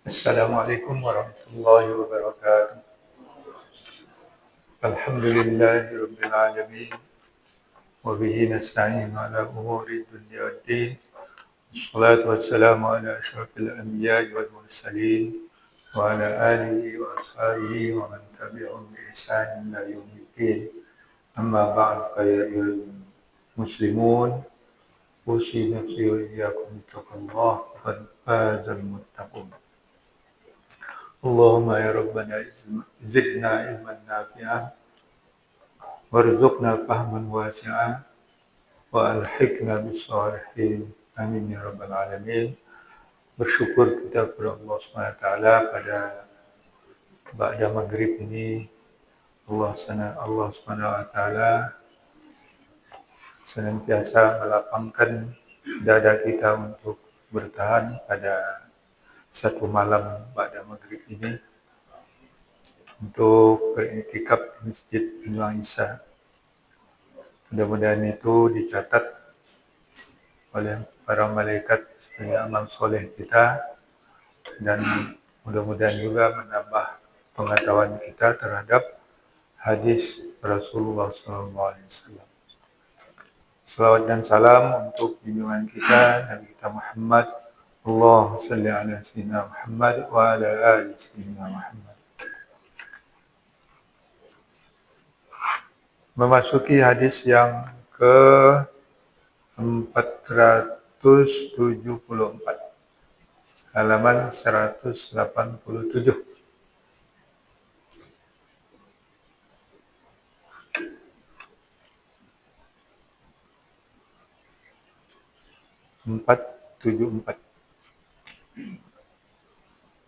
Assalamualaikum warahmatullahi wabarakatuh. Alhamdulillahi rabbil alamin wa bihi nasta'in ala umuri dunya waddin. Wassalatu wassalamu ala asyrafil anbiya'i wal mursalin wa ala alihi wa ashabihi wa man tabi'ahum bi ihsanin ila yaumiddin. Amma ba'd, fa ya ayyuhal muslimun, usi nafsi wa iyyakum bittaqwallah, faqad fazal muttaqun. Allahumma ya rabbana zidna ilman nafi'ah warzuqna fahman wasi'ah wa alhiqna bis-shalihin. Amin ya rabbal alamin. Bersyukur kita kepada Allah Subhanahu wa taala pada ba'da maghrib ini. Allah Subhanahu wa taala senantiasa melapangkan dada kita untuk bertahan pada satu malam ba'da maghrib ini untuk beriktikaf di Masjid Nur Isa. Mudah-mudahan itu dicatat oleh para malaikat sebagai amal soleh kita, dan mudah-mudahan juga menambah pengetahuan kita terhadap hadis Rasulullah SAW. Salawat dan salam untuk junjungan kita, Nabi kita Muhammad. Allahumma salli ala sayyidina Muhammad wa ala ali sayyidina Muhammad. Memasuki hadis yang ke-474, halaman 187.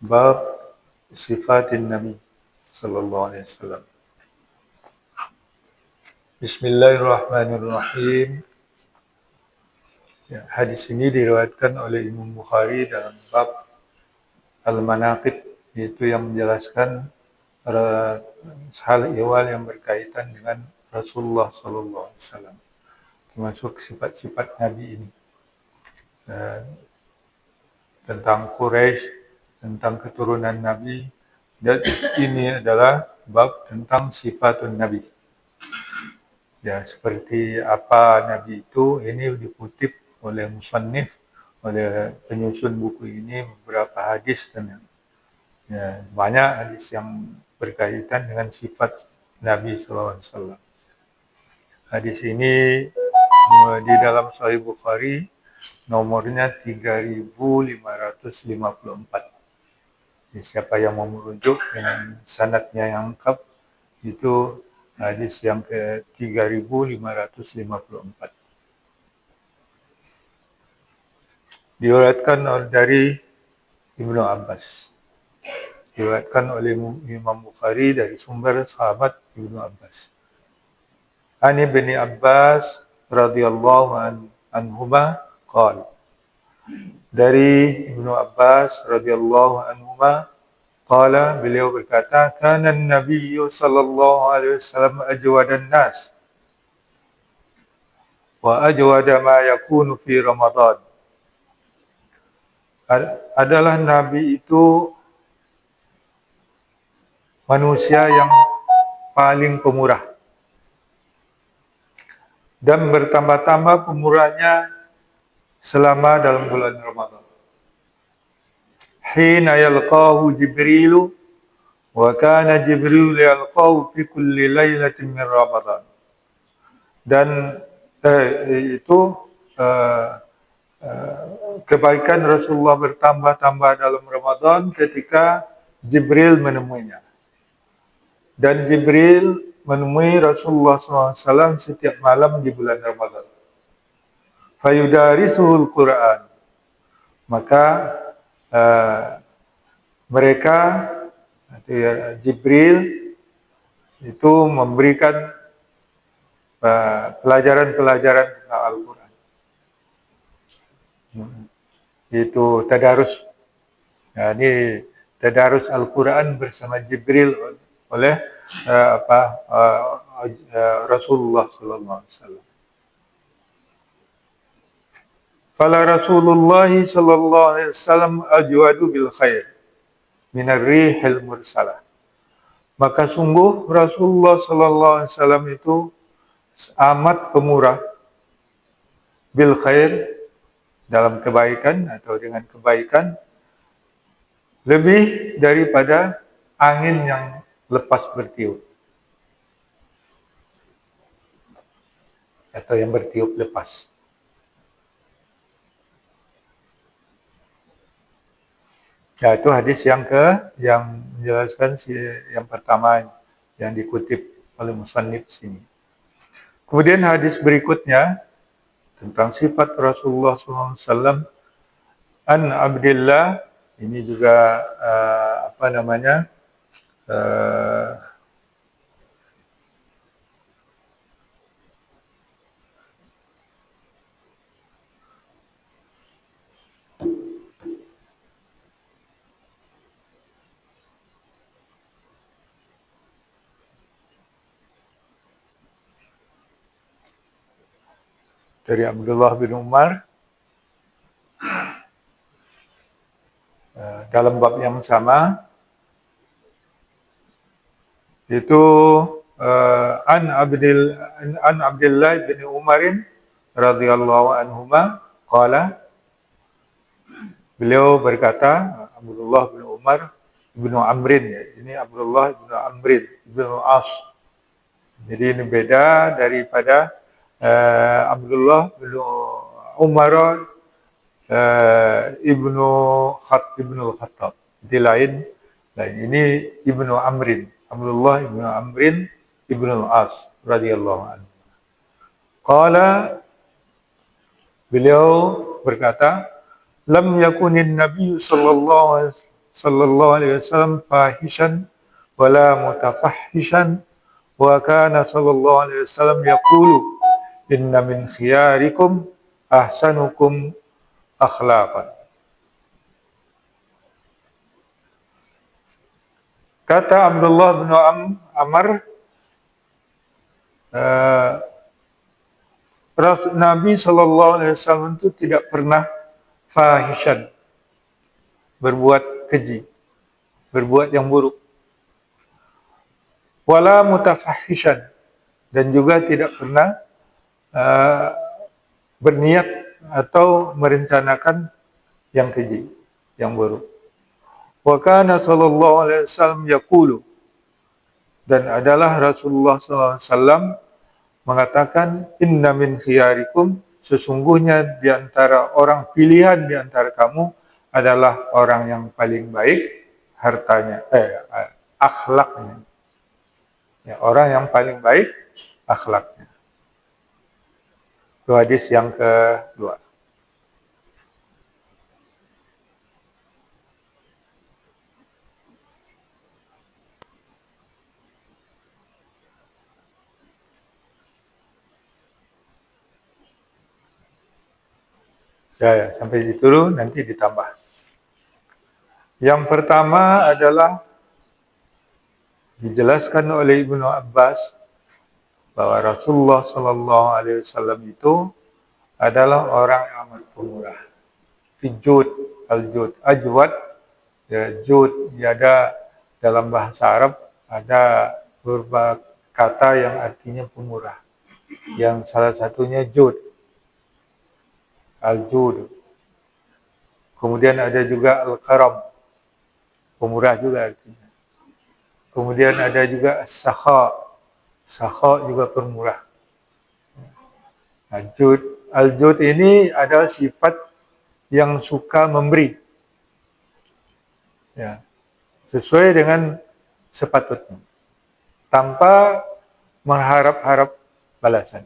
Bab sifatin Nabi sallallahu alaihi wasallam. Bismillahirrahmanirrahim. Ya, hadis ini diriwayatkan oleh Imam Bukhari dalam bab Al-Manaqib, yaitu yang menjelaskan hal ihwal yang berkaitan dengan Rasulullah sallallahu alaihi wasallam, termasuk sifat-sifat Nabi ini, tentang Quraisy, tentang keturunan Nabi, dan ini adalah bab tentang sifatun Nabi. Ya, seperti apa Nabi itu, ini dikutip oleh musannif, oleh penyusun buku ini, beberapa hadis, dan ya, banyak hadis yang berkaitan dengan sifat Nabi SAW. Hadis ini di dalam Sahih Bukhari nomornya 3554. Jadi, siapa yang mau merujuk dengan sanadnya yang lengkap, itu hadis yang ke-3554. Diriwayatkan dari Ibnu Abbas. Diriwayatkan oleh Imam Bukhari dari sumber sahabat Ibnu Abbas. Ani bin Abbas radhiyallahu anhuma qala. Dari Ibnu Abbas radhiyallahu anhuma qala, beliau berkata, kana an-nabiy sallallahu alaihi wasallam ajwadan nas wa ajwada ma yakunu fi Ramadan. Adalah Nabi itu manusia yang paling pemurah, dan bertambah-tambah pemurahnya selama dalam bulan Ramadan. Hina yalqahu Jibrilu wa kana Jibril yalqahu fi kulli lailatin min Ramadan. Dan kebaikan Rasulullah bertambah-tambah dalam Ramadan ketika Jibril menemuinya. Dan Jibril menemui Rasulullah SAW setiap malam di bulan Ramadan. Fayudarisuhul Quran. Maka mereka, Jibril itu memberikan pelajaran-pelajaran tentang Al-Quran. Itu tadarus. Nah, ini tadarus Al-Quran bersama Jibril oleh Rasulullah SAW. Fala Rasulullah sallallahu alaihi wasallam ajwadu bil khair. minar rihil mursalah. Maka sungguh Rasulullah sallallahu alaihi wasallam itu amat pemurah bil khair, dalam kebaikan atau dengan kebaikan, lebih daripada angin yang lepas bertiup atau yang bertiup lepas. Ya, itu hadis yang menjelaskan yang pertama yang dikutip oleh musannif sini. Kemudian hadis berikutnya tentang sifat Rasulullah SAW, an Abdillah, ini juga dari Abdullah bin Umar dalam bab yang sama, itu an Abdullah bin Umarin radhiyallahu anhuma qala, beliau berkata, Abdullah bin Umar bin Amrin, ya. Ini Abdullah bin Amrin bin As. Jadi ini beda daripada Abdullah bin Umar ibnu Khattab. Di lain. Ini ibnu Amrin, Abdullah ibnu Amrin ibnu As radhiyallahu anhu. Qala, beliau berkata, lam yakunin Nabi sallallahu alaihi wasallam fahishan wala mutafahhishan, wa kana sallallahu alaihi wasallam yaqulu inna min khiyarikum ahsanukum akhlaqan. Kata Abdullah bin Amr, Nabi sallallahu alaihi wasallam itu tidak pernah fahishan, berbuat keji, berbuat yang buruk, wala mutafahishan, dan juga tidak pernah berniat atau merencanakan yang keji, yang buruk. Wa kana sallallahu alaihi wasallam yaqulu, dan adalah Rasulullah sallallahu alaihi wasallam mengatakan, inna min khiyarikum, sesungguhnya di antara orang pilihan di antara kamu adalah orang yang paling baik hartanya, akhlaknya. Ya, orang yang paling baik akhlaknya. Itu hadis yang kedua. Ya, sampai situ dulu, nanti ditambah. Yang pertama adalah dijelaskan oleh Ibnu Abbas bahwa Rasulullah Sallallahu Alaihi Wasallam itu adalah orang yang amat pemurah. Jud, al-jud, ajwad, ya, jud, ya, ada dalam bahasa Arab ada beberapa kata yang artinya pemurah. Yang salah satunya jud, al-jud. Kemudian ada juga al-karam, pemurah juga artinya. Kemudian ada juga as-sakha, sakha juga pemurah. Nah, al-jud ini adalah sifat yang suka memberi, ya, sesuai dengan sepatutnya, tanpa mengharap-harap balasan.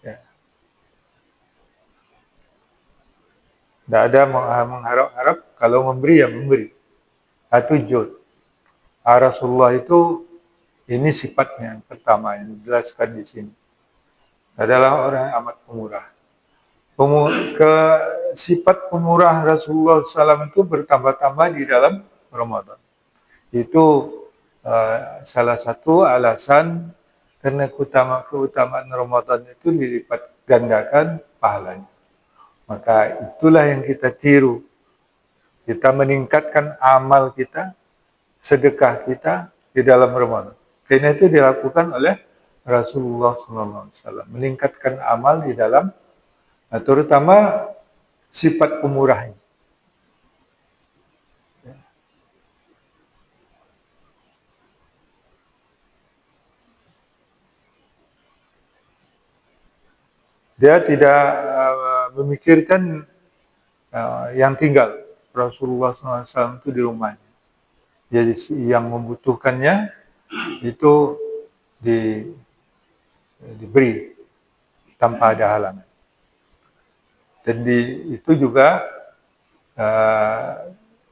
Ya. Tidak ada mengharap-harap, kalau memberi ya memberi. Itu jud. Rasulullah itu, ini sifatnya yang pertama yang dijelaskan di sini, adalah orang yang amat pemurah. Sifat pemurah Rasulullah SAW itu bertambah-tambah di dalam Ramadan. Itu salah satu alasan karena keutamaan Ramadan itu dilipat gandakan pahalanya. Maka itulah yang kita tiru Kita meningkatkan amal kita, sedekah kita di dalam Ramadan. Karena itu dilakukan oleh Rasulullah SAW. Meningkatkan amal di dalam, terutama sifat pemurah ini. Dia tidak memikirkan yang tinggal. Rasulullah SAW itu di rumahnya. Jadi yang membutuhkannya itu diberi tanpa ada halangan. Dan itu juga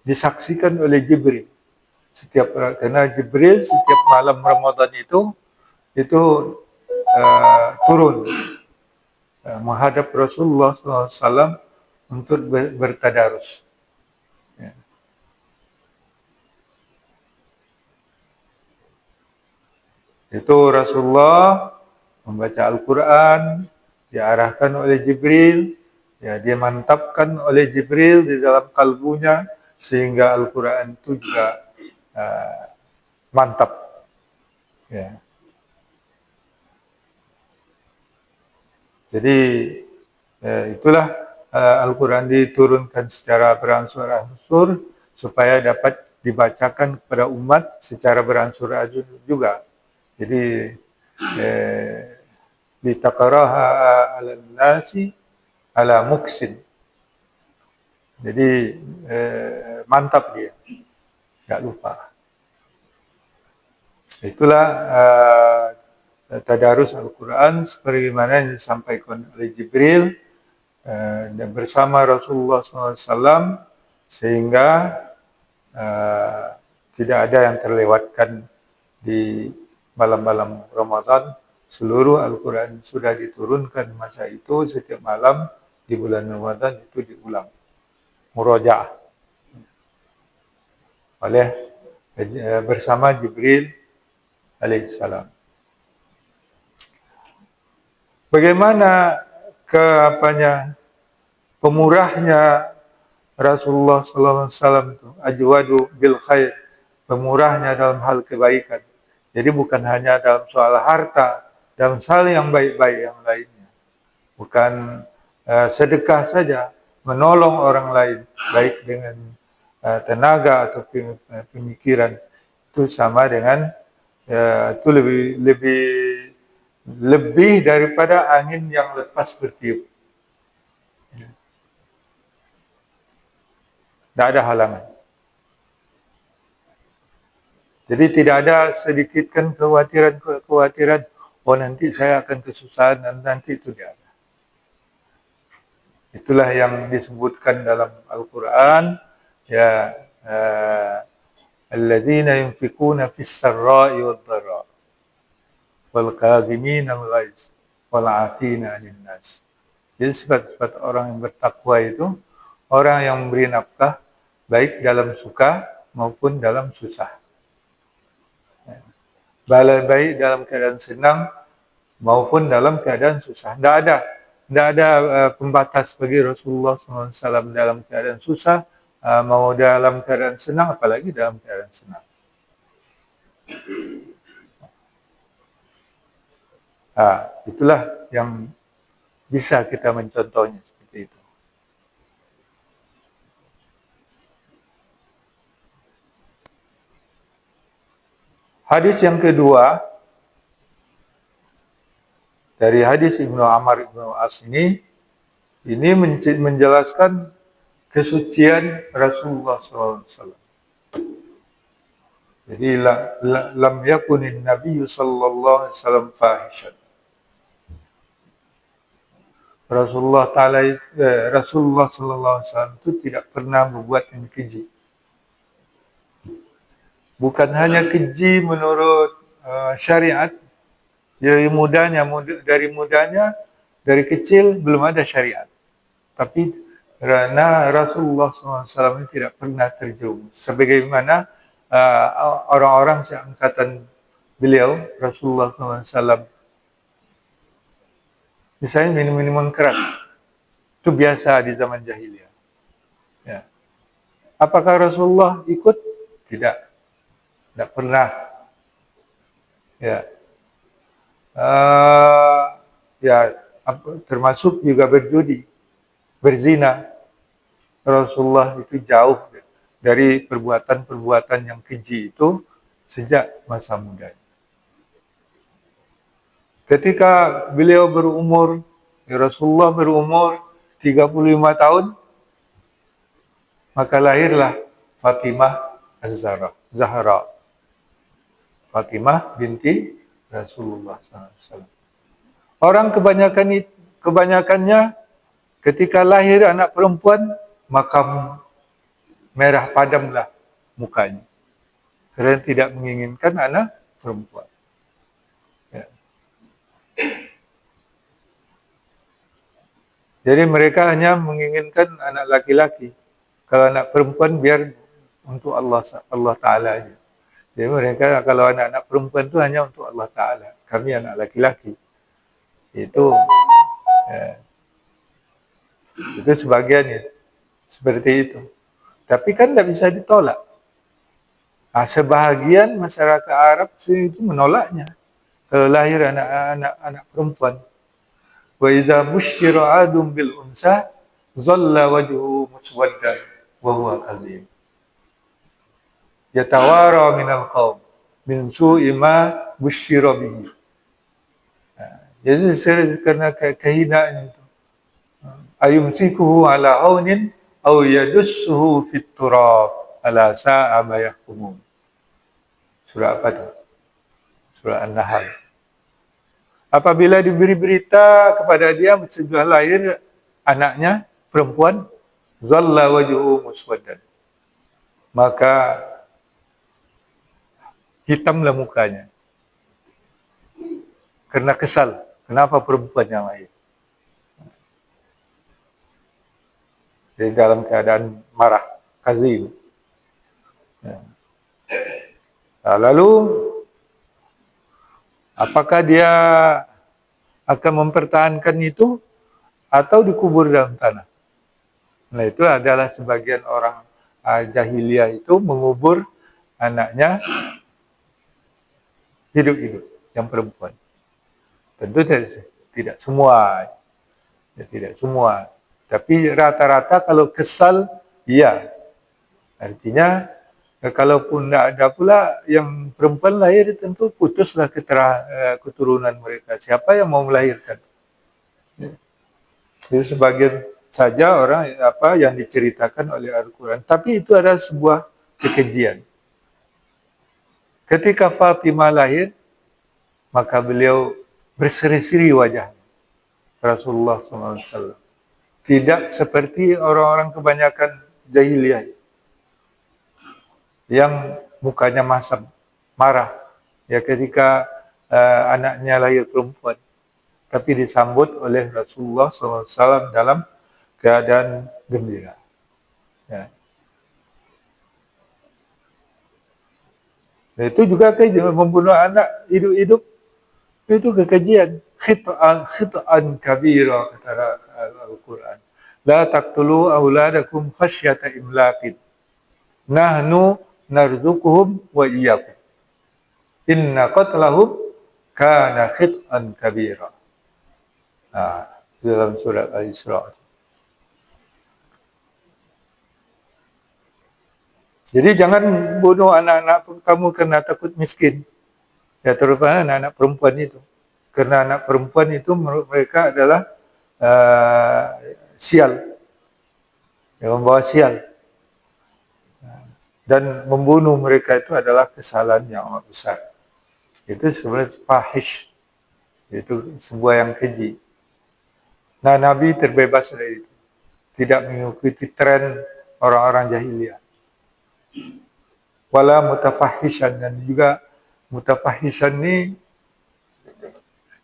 disaksikan oleh Jibril. Karena Jibril setiap malam Ramadan itu turun menghadap Rasulullah SAW untuk bertadarus. Ya. Itu Rasulullah membaca Al-Quran, diarahkan oleh Jibril, ya, dia mantapkan oleh Jibril di dalam kalbunya, sehingga Al-Quran itu juga mantap. Ya. Jadi itulah Al-Quran diturunkan secara beransur-ansur supaya dapat dibacakan kepada umat secara beransur-ansur juga. Jadi litaqaraha 'alan nasi ala muksin. Jadi mantap dia, nggak lupa. Itulah tadarus Al-Quran sebagaimana yang disampaikan oleh Jibril dan bersama Rasulullah SAW, sehingga tidak ada yang terlewatkan di malam-malam Ramadan. Seluruh Al-Quran sudah diturunkan masa itu, setiap malam di bulan Ramadan itu diulang, murajaah oleh bersama Jibril alaihissalam. Bagaimana pemurahnya Rasulullah SAW itu, ajwadu bil khair, pemurahnya dalam hal kebaikan. Jadi bukan hanya dalam soal harta, dalam hal yang baik-baik yang lainnya. Bukan sedekah saja, menolong orang lain, baik dengan tenaga atau pemikiran, itu sama dengan itu lebih daripada angin yang lepas bertiup. Tidak ada halangan. Jadi tidak ada sedikitkan kekhawatiran, oh nanti saya akan kesusahan, dan nanti itu tidak ada. Itulah yang disebutkan dalam Al-Quran, ya, alladzina yunfikuna fis sarra'i wad dharra wal kadhimina al-ghaiz wal 'afina 'anil nas. Jadi sifat-sifat orang yang bertakwa itu orang yang memberi nafkah baik dalam suka maupun dalam susah. Baik dalam keadaan senang maupun dalam keadaan susah. Tidak ada pembatas bagi Rasulullah SAW dalam keadaan susah, mau dalam keadaan senang, apalagi dalam keadaan senang. Itulah yang bisa kita mencontohnya seperti itu. Hadis yang kedua dari hadis Ibnu Amr Ibnu As ini menjelaskan kesucian Rasulullah SAW. Jadi lam yakunin Nabi sallallahu alaihi wasallam fahishan. Rasulullah sallallahu alaihi wasallam itu tidak pernah membuat yang keji. Bukan hanya keji menurut syariat, dari mudanya, dari kecil belum ada syariat. Tapi karena Rasulullah SAW ini tidak pernah terjerumus. Sebagaimana orang-orang seangkatan beliau, Rasulullah SAW, misalnya minuman keras, itu biasa di zaman jahiliyah. Ya. Apakah Rasulullah ikut? Tidak, tidak pernah. Ya, ya termasuk juga berjudi, berzina. Rasulullah itu jauh dari perbuatan-perbuatan yang keji itu sejak masa muda. Ketika beliau berumur, Rasulullah berumur 35 tahun, maka lahirlah Fatimah Az-Zahra. Fatimah binti Rasulullah SAW. Orang kebanyakannya ketika lahir anak perempuan, maka merah padamlah mukanya. Kerana tidak menginginkan anak perempuan. Ya. Jadi mereka hanya menginginkan anak laki-laki. Kalau anak perempuan biar untuk Allah Ta'ala aja. Jadi mereka kalau anak-anak perempuan itu hanya untuk Allah Ta'ala. Kami anak laki-laki. Itu sebagian ya. Seperti itu. Tapi kan tidak bisa ditolak. Sebahagian masyarakat Arab itu menolaknya. Kalau lahir anak perempuan. Wa idza busyira adum bil unsa zalla wajhuhu muswaddan wa huwa kadhib. Yatawara minal qaum min su'i ma busyira bihi. Jadi karena kehinaan itu. Ayumsikuhu ala haunin aw yadussuhu fit turab ala sa'a ma yahkumun. Surah apa itu? Surah An-Nahl. Apabila diberi berita kepada dia sudah lahir anaknya perempuan, zalla wajhuhu muswaddan. Maka hitamlah mukanya. Karena kesal. Kenapa perempuan yang lahir? Jadi dalam keadaan marah, kazim. Ya. Lalu apakah dia akan mempertahankan itu atau dikubur dalam tanah? Nah, itu adalah sebagian orang jahiliyah itu mengubur anaknya hidup-hidup yang perempuan. Tentu tidak semua. Ya, tidak semua. Tapi rata-rata kalau kesal, iya. Artinya kalaupun tidak ada pula yang perempuan lahir, tentu putuslah keturunan mereka. Siapa yang mau melahirkan? Jadi sebagian saja orang yang diceritakan oleh Al-Quran. Tapi itu adalah sebuah kekejian. Ketika Fatimah lahir, maka beliau berseri-seri wajah Rasulullah SAW. Tidak seperti orang-orang kebanyakan jahiliyah yang mukanya masam, marah ya ketika anaknya lahir perempuan, tapi disambut oleh Rasulullah SAW dalam keadaan gembira. Ya. Dan itu juga membunuh anak hidup-hidup itu kekejian. Khit'an kabira kata Al-Quran. La taqtulu auladakum khasyata imlaqin. Nahnu narzuquhum wa iyyakum. Inna qatlahum kana khit'an kabira. Dalam surat Al-Isra. Jadi jangan bunuh anak-anak kamu karena takut miskin. Ya, terutama anak-anak perempuan itu. Karena anak perempuan itu menurut mereka adalah sial. Yang membawa sial. Dan membunuh mereka itu adalah kesalahan yang amat besar. Itu sebenarnya fahish. Itu sebuah yang keji. Nah, Nabi terbebas dari itu. Tidak mengikuti tren orang-orang jahiliyah. Wala mutafahishan, dan juga mutafahishan ini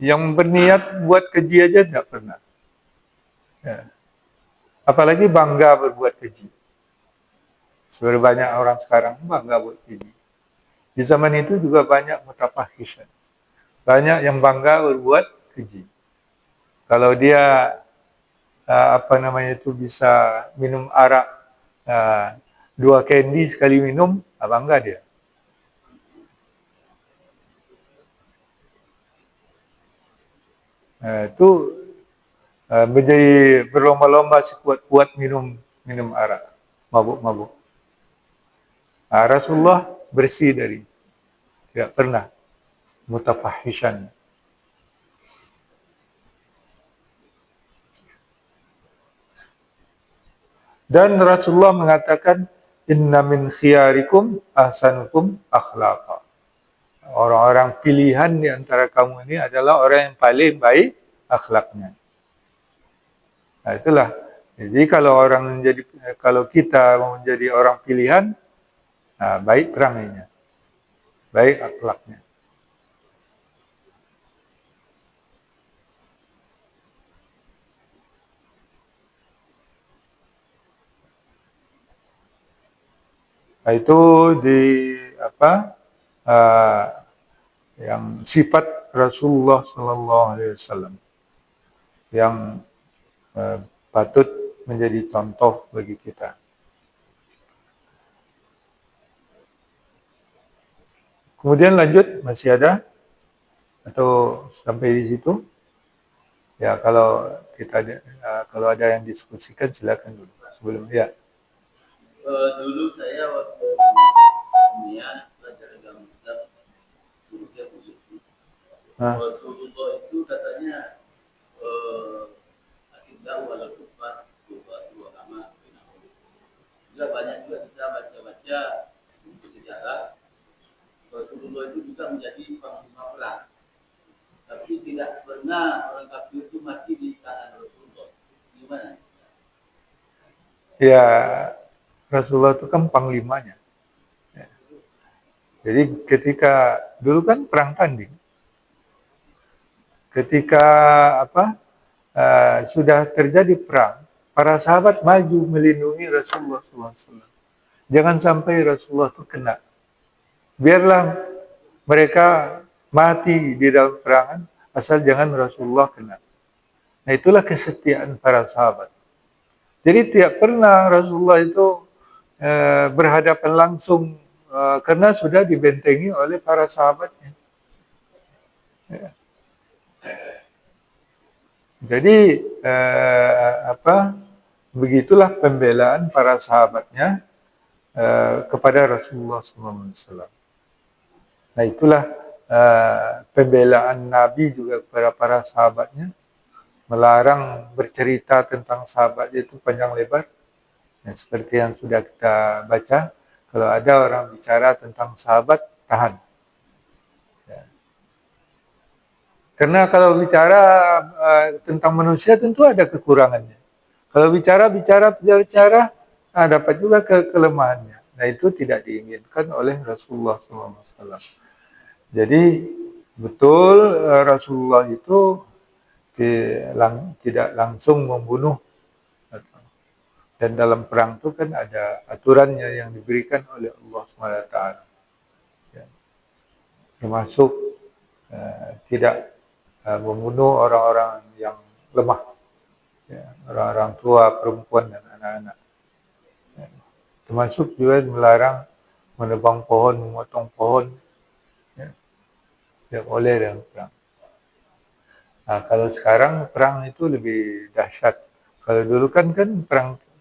yang berniat buat keji aja tidak pernah. Ya. Apalagi bangga berbuat keji. Sebenarnya banyak orang sekarang bangga buat keji. Di zaman itu juga banyak mutafahishan. Banyak yang bangga berbuat keji. Kalau dia bisa minum arak 2 candy sekali minum, bangga dia. Itu menjadi berlomba-lomba sekuat-kuat minum arak, mabuk-mabuk. Rasulullah bersih dari, tidak pernah mutafahishan. Dan Rasulullah mengatakan, inna min khiyarikum ahsanukum akhlaqa. Orang-orang pilihan di antara kamu ini adalah orang yang paling baik akhlaknya. Nah, itulah. Jadi kalau kita mau menjadi orang pilihan, baik perangannya, baik akhlaknya. Nah, itu di yang sifat Rasulullah Sallallahu Alaihi Wasallam yang patut menjadi contoh bagi kita. Kemudian lanjut, masih ada atau sampai di situ? Ya, kalau ada yang diskusikan silakan dulu sebelum ya. Dulu saya waktu kuliah belajar agama Islam, dulu dia khusus. Rasulullah itu katanya akidah wal kufar dua agama. Juga banyak juga kita baca-baca buku sejarah. Rasulullah itu juga menjadi panglima perang. Tapi tidak pernah orang kafir itu mati di tangan Rasulullah. Gimana? Ya, Rasulullah itu kan panglimanya. Ya. Jadi ketika dulu kan perang tanding. Ketika sudah terjadi perang, para sahabat maju melindungi Rasulullah SAW. Jangan sampai Rasulullah itu kena. Biarlah mereka mati di dalam perangan, asal jangan Rasulullah kena. Nah, itulah kesetiaan para sahabat. Jadi tidak pernah Rasulullah itu berhadapan langsung karena sudah dibentengi oleh para sahabatnya. Ya. Jadi begitulah pembelaan para sahabatnya kepada Rasulullah SAW. Nah, itulah pembelaan Nabi juga kepada para sahabatnya, melarang bercerita tentang sahabat itu panjang lebar. Ya, seperti yang sudah kita baca, kalau ada orang bicara tentang sahabat, tahan. Ya. Karena kalau bicara tentang manusia tentu ada kekurangannya. Kalau bicara, dapat juga kelemahannya. Nah, itu tidak diinginkan oleh Rasulullah SAW. Jadi betul Rasulullah itu tidak langsung membunuh. Dan dalam perang itu kan ada aturannya yang diberikan oleh Allah SWT. Ya. Termasuk tidak membunuh orang-orang yang lemah. Ya. Orang-orang tua, perempuan, dan anak-anak. Ya. Termasuk juga melarang menebang pohon, memotong pohon. Ya. Tidak boleh dalam perang. Nah, kalau sekarang perang itu lebih dahsyat. Kalau dulu kan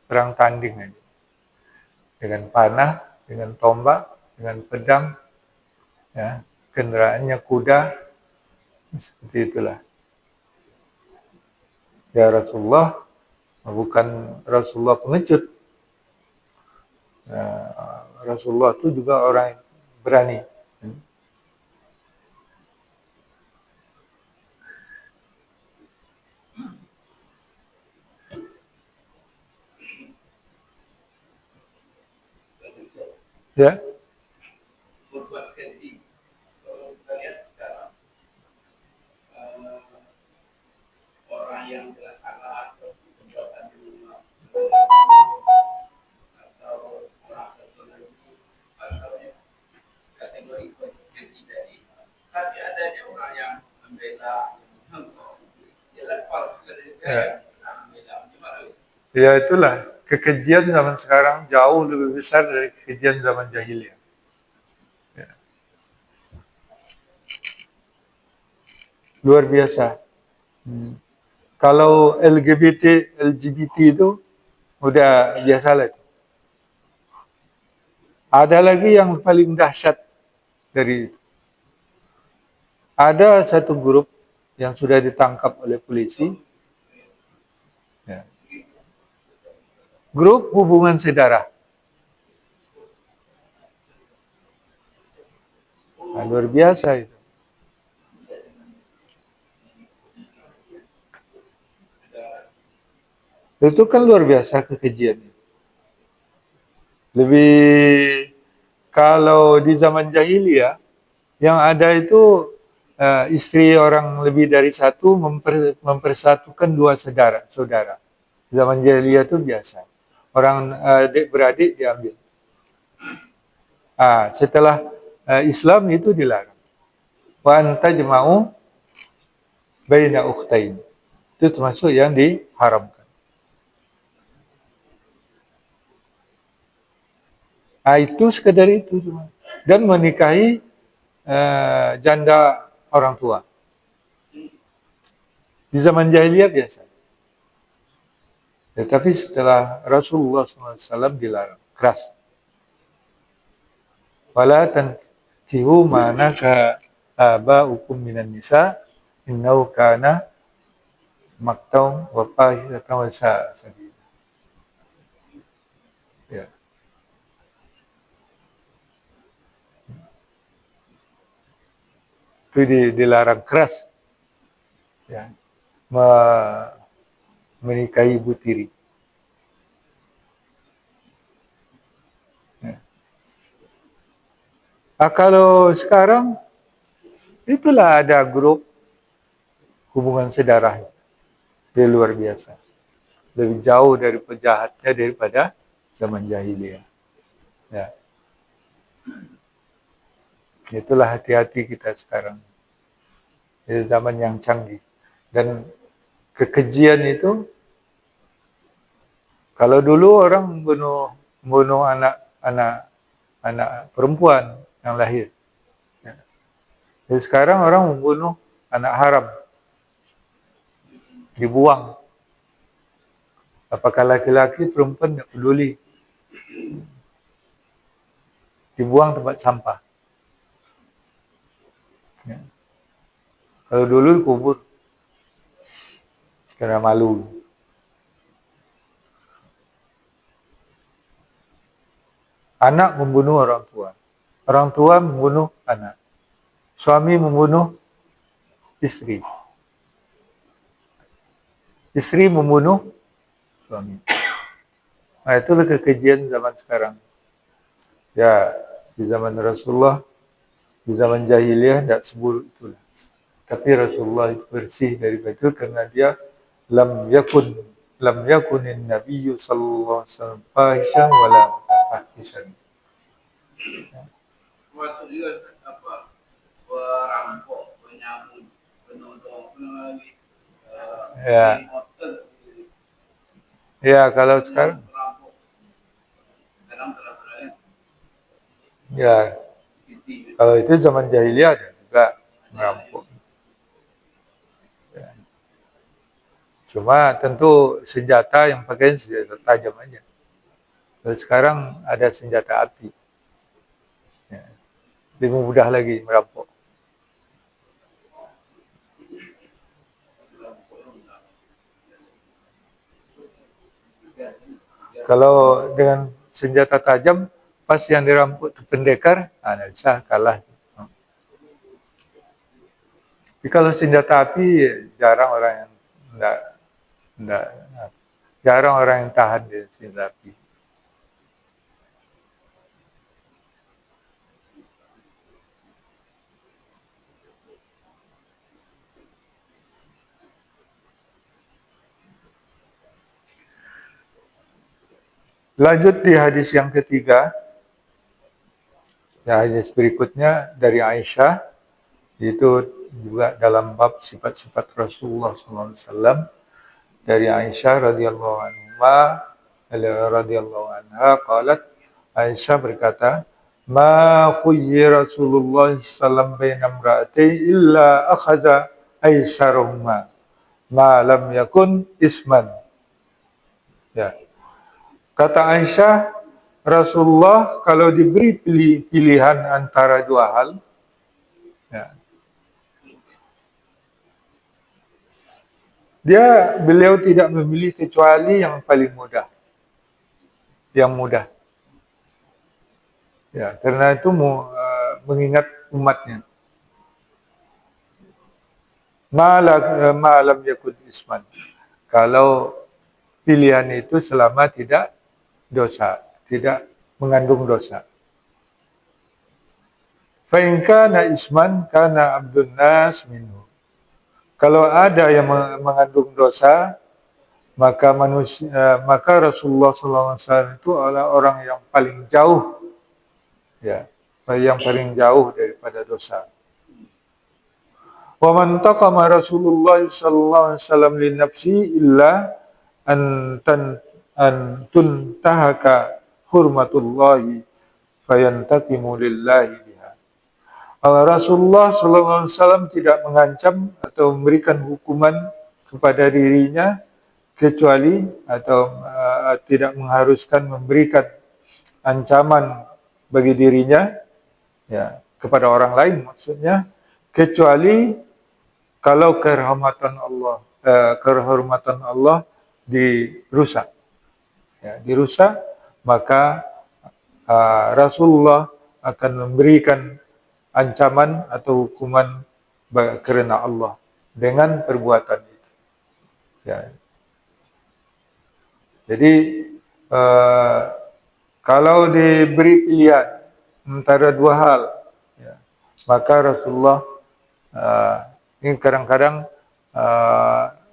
perang tanding aja. Dengan panah, dengan tombak, dengan pedang, ya, kendaraannya kuda, seperti itulah. Ya, Rasulullah bukan Rasulullah pengecut. Rasulullah itu juga orang yang berani. Ya. Berbuat keji. Kalau kita lihat sekarang orang yang jelas salah atau perbuatan atau orang tertentu asalnya kategori keji tadi. Tapi ada orang yang membela jelas palsu dari Ya, itulah. kekejian zaman sekarang jauh lebih besar dari kekejian zaman jahiliyah. Ya. Luar biasa. Kalau LGBT itu udah biasa lah. Ada lagi yang paling dahsyat dari itu. Ada satu grup yang sudah ditangkap oleh polisi. Ya. Grup hubungan saudara. Nah, luar biasa itu. Itu kan luar biasa kekejian. Lebih kalau di zaman jahiliyah yang ada itu istri orang lebih dari satu mempersatukan dua saudara. Zaman jahiliyah itu biasa. Orang adik beradik diambil. Setelah Islam itu dilarang. Wa anta jama'u baina ukhtain. Itu termasuk yang diharamkan. Itu sekedar itu cuma. Dan menikahi janda orang tua. Di zaman jahiliyah biasa. Tetapi setelah Rasulullah SAW dilarang keras. Wala tankihu manaka aba'ukum minan nisa innahu kana maktaum wa fahishatan wa sa'a sabila. Ya. Itu dilarang keras. Ya. Menikahi ibu tiri. Ya. Kalau sekarang itulah ada grup hubungan saudara. Dia luar biasa. Lebih jauh dari penjahatnya daripada zaman jahiliyah. Ya. Itulah hati-hati kita sekarang. Di zaman yang canggih. Dan kekejian itu, kalau dulu orang bunuh anak perempuan yang lahir. Ya. Jadi sekarang orang membunuh anak haram. Dibuang. Apakah laki-laki, perempuan, tidak peduli. Dibuang tempat sampah. Ya. Kalau dulu kubur. Karena malu. Anak membunuh orang tua. Orang tua membunuh anak. Suami membunuh istri. Istri membunuh suami. Nah, itulah kekejian zaman sekarang. Ya, di zaman Rasulullah, di zaman jahiliyah tidak seburuk itulah. Tapi Rasulullah itu bersih dari itu karena dia lam yakunin nabiyyu sallallahu alaihi wasallam fahishan wala fahishan. Masuk juga apa? Perampok, penyambut, penodong, lagi. Ya. Ya, kalau sekarang. Ya, kalau itu zaman jahiliyah ada juga merampok. Ya. Cuma tentu senjata yang pakai senjata tajam aja. Kalau sekarang ada senjata api. Ya. Lebih mudah lagi merampok. Kalau dengan senjata tajam, pas yang dirampok itu pendekar, tidak bisa kalah. Tapi kalau senjata api, jarang orang yang jarang orang yang tahan di senjata api. Lanjut di hadis yang ketiga. Ya, hadis berikutnya dari Aisyah, itu juga dalam bab sifat-sifat Rasulullah SAW. Dari Aisyah radhiyallahu anha, radhiyallahu anha qalat, Aisyah berkata, ma khuyyi Rasulullah sallallahu baina imra'atay illa akhadha aisarahuma ma lam yakun isman. Ya. Kata Aisyah, Rasulullah kalau diberi pilihan antara dua hal, ya, beliau tidak memilih kecuali yang paling mudah, yang mudah. Ya, karena itu mengingat umatnya. Malam yakun isman. Kalau pilihan itu selama tidak dosa, tidak mengandung dosa. Fa in kana isman kana abdun nas minhu. Kalau ada yang mengandung dosa, maka Rasulullah SAW itu adalah orang yang paling jauh, ya, yang paling jauh daripada dosa. Wa man taqama Rasulullah sallallahu alaihi wasallam li nafsi illa an tuntahaka hurmatullahi fayantaqimu lillahi biha. Rasulullah sallallahu alaihi wasallam tidak mengancam atau memberikan hukuman kepada dirinya kecuali atau tidak mengharuskan memberikan ancaman bagi dirinya, ya, kepada orang lain maksudnya, kecuali kalau kehormatan Allah dirusak, ya, maka Rasulullah akan memberikan ancaman atau hukuman karena Allah dengan perbuatan itu. Ya. Jadi kalau diberi pilihan antara dua hal, ya, maka Rasulullah ini kadang-kadang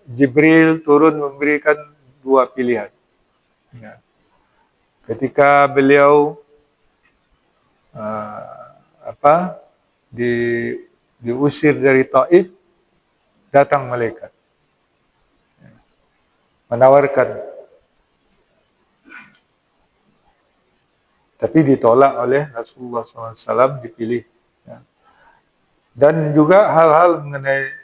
Jibril turun memberikan dua pilihan. Ya. Ketika beliau diusir dari Taif, datang malaikat, ya, menawarkan, tapi ditolak oleh Rasulullah SAW, dipilih. Ya. Dan juga hal-hal mengenai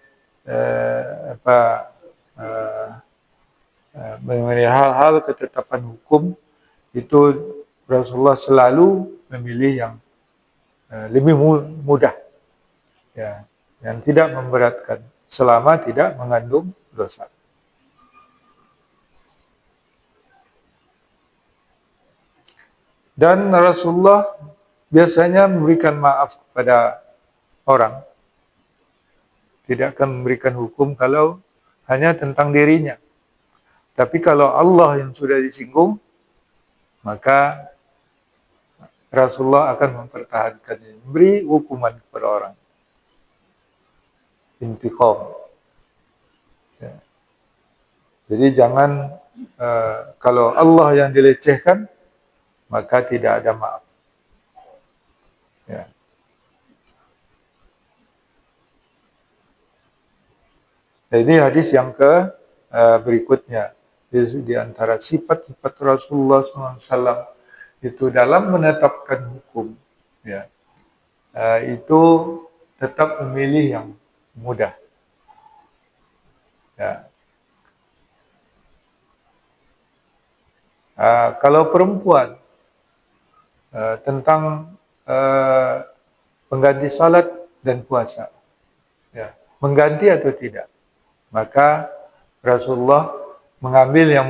mengenai hal-hal ketetapan hukum itu Rasulullah selalu memilih yang lebih mudah, ya, yang tidak memberatkan selama tidak mengandung dosa. Dan Rasulullah biasanya memberikan maaf kepada orang, tidak akan memberikan hukum kalau hanya tentang dirinya. Tapi kalau Allah yang sudah disinggung, maka Rasulullah akan mempertahankannya, memberi hukuman kepada orang. Intiqam. Ya. Jadi jangan kalau Allah yang dilecehkan, maka tidak ada maaf. Ya. Ini hadis yang berikutnya. Di antara sifat-sifat Rasulullah SAW itu dalam menetapkan hukum, ya, itu tetap memilih yang mudah. Ya. Kalau perempuan tentang pengganti salat dan puasa, ya, mengganti atau tidak, maka Rasulullah mengambil yang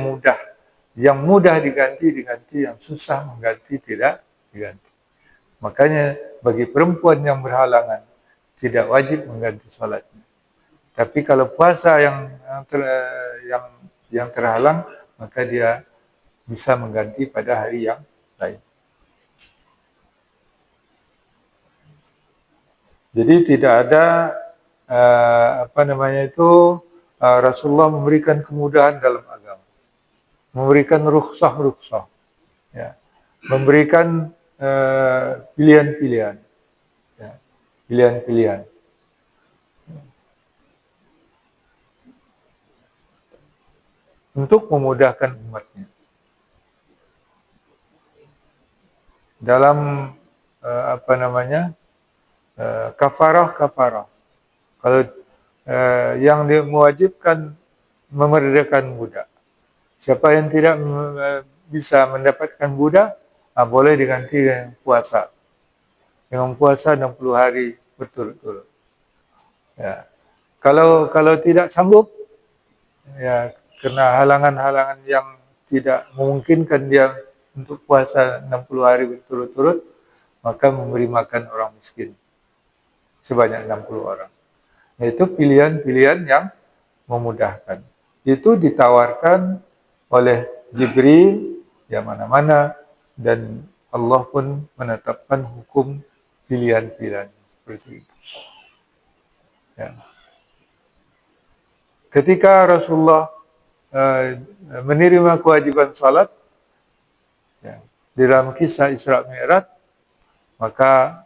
mudah diganti, yang susah mengganti tidak diganti. Makanya bagi perempuan yang berhalangan tidak wajib mengganti salatnya. Tapi kalau puasa yang terhalang, maka dia bisa mengganti pada hari yang lain. Jadi tidak ada Rasulullah memberikan kemudahan dalam agama, memberikan rukhsah, ya, memberikan pilihan-pilihan, ya, pilihan-pilihan. Untuk memudahkan umatnya. dalam kafarah. Kalau yang mewajibkan memerdekakan budak. Siapa yang tidak bisa mendapatkan budak, boleh diganti dengan puasa. Dengan puasa 60 hari berturut-turut. Ya. Kalau tidak sanggup, ya, karena halangan-halangan yang tidak memungkinkan dia untuk puasa 60 hari berturut-turut, maka memberi makan orang miskin sebanyak 60 orang. Itu pilihan-pilihan yang memudahkan. Itu ditawarkan oleh Jibril yang mana-mana, dan Allah pun menetapkan hukum pilihan-pilihan seperti itu. Ya. Ketika Rasulullah menerima kewajiban salat, ya, di dalam kisah Isra Mi'raj, maka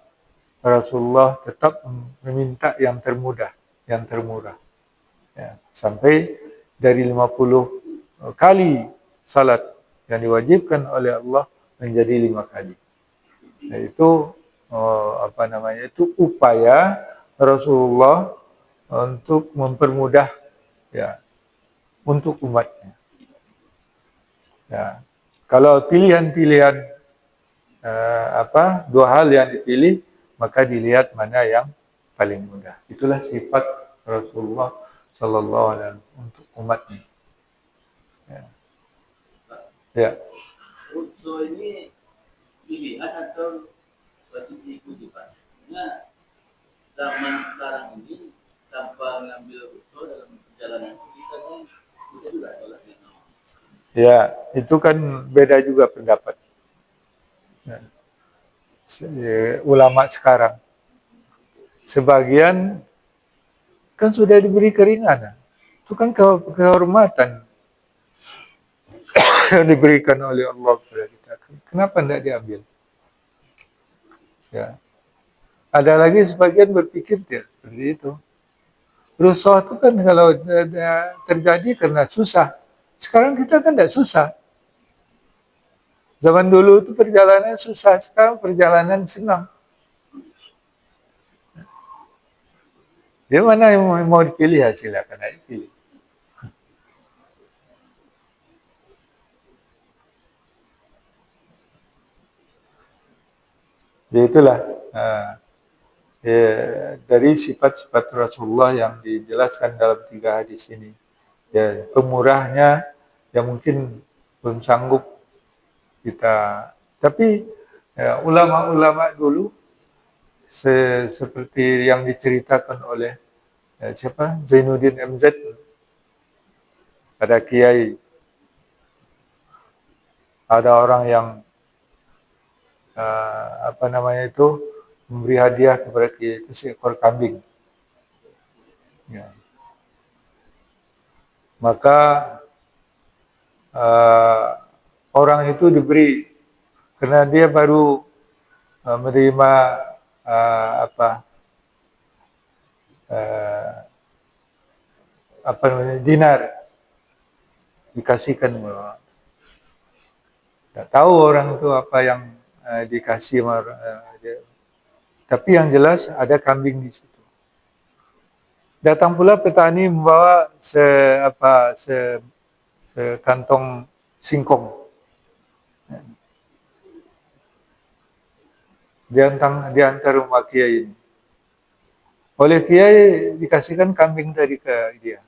Rasulullah tetap meminta yang termudah, yang termurah. Ya, sampai dari 50 kali salat yang diwajibkan oleh Allah menjadi 5 kali. Nah, itu itu upaya Rasulullah untuk mempermudah, ya, untuk umatnya. Ya. Kalau pilihan-pilihan dua hal yang dipilih, maka dilihat mana yang paling mudah. Itulah sifat Rasulullah Sallallahu Alaihi Wasallam untuk umatnya. Ya. Ya. So ini pilihan atau wajib diikuti, Pak? Nah, zaman sekarang ini tanpa ngambil usul dalam perjalanan kita kan bisa juga sholatnya. Ya, itu kan beda juga pendapat. Ya. Ulama sekarang, sebagian kan sudah diberi keringanan. Itu kan kehormatan yang diberikan oleh Allah kepada kita. Kenapa tidak diambil? Ya. Ada lagi sebagian berpikir tidak seperti itu. Rusuh itu kan kalau terjadi karena susah. Sekarang kita kan tidak susah. Zaman dulu itu perjalanan susah, sekarang perjalanan senang. Dia mana yang mau dipilih, silakan aja pilih. Ya itulah dari sifat-sifat Rasulullah yang dijelaskan dalam 3 hadis ini. Ya, pemurahnya yang mungkin belum sanggup kita. Tapi ya, ulama-ulama dulu seperti yang diceritakan oleh Zainuddin MZ, pada kiai, ada orang yang memberi hadiah kepada kiai itu seekor kambing. Ya. Maka orang itu diberi, karena dia baru menerima dinar, dikasihkan. Tidak tahu orang itu apa yang dikasih, tapi yang jelas ada kambing di situ. Datang pula petani membawa sekantong singkong. Di antar rumah kiai ini. Oleh kiai dikasihkan kambing tadi ke dia.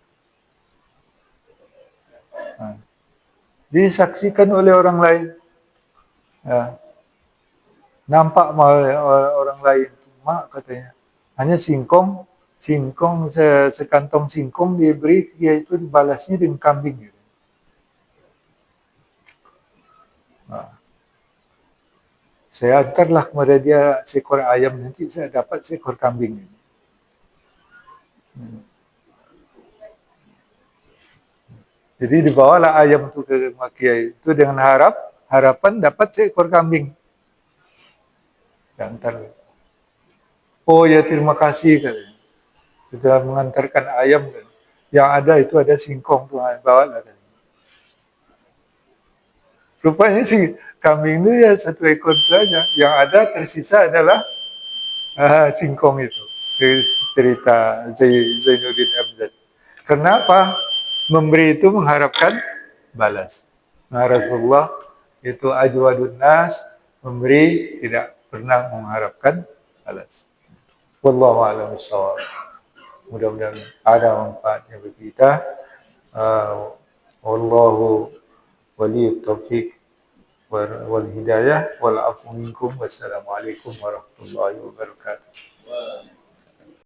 Disaksikan oleh orang lain. Ya. Nampak oleh orang lain. Mak, katanya, hanya sekantong singkong diberi, dia itu dibalasnya dengan kambing. Saya antarlah kepada dia seekor ayam, nanti saya dapat seekor kambing. Jadi dibawalah ayam itu ke rumah kiai itu dengan harapan dapat seekor kambing. Diantar. Oh ya, terima kasih, katanya. Sudah mengantarkan ayam. Yang ada itu ada singkong tuh, bawa lah. Rupanya si kambing itu ya 1 ekor saja. Yang ada tersisa adalah singkong itu. Cerita Zainuddin Amjad. Kenapa? Memberi itu mengharapkan balas. Nah, Rasulullah itu ajwadun nas, memberi tidak pernah mengharapkan balas. Wallahu a'lam bishawab. Mudah-mudahan ada manfaatnya bagi kita. Wallahu waliyut taufiq wal hidayah wal afu minkum. Wassalamualaikum warahmatullahi wabarakatuh.